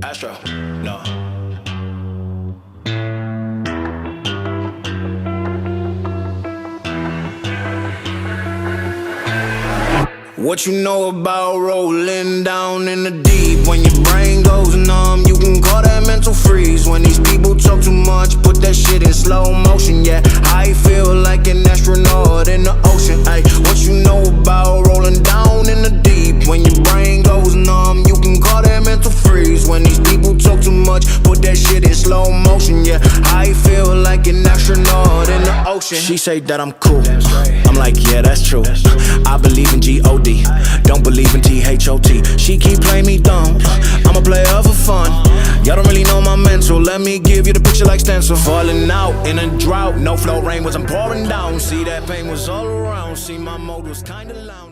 Astro, no. What you know about rolling down in the deep? When your brain goes numb, you can call that mental freeze. When these people talk too much, put that shit in slow motion. Yeah, I feel like an astronaut in the ocean. Ay, what you know about rolling down in the deep? When your brain goes numb, you can call that mental freeze. When these people talk too much, put that shit in slow motion. Yeah, I feel like an astronaut in the ocean. She say that I'm cool, I'm like, yeah, that's true. I believe in G-O-D, don't believe in T-H-O-T. She keep playing me dumb, I'm a player for fun. Y'all don't really know my mental, let me give you the picture like stencil. Falling out in a drought, no flow rain was I'm pouring down. See that pain was all around, see my mode was kinda loud.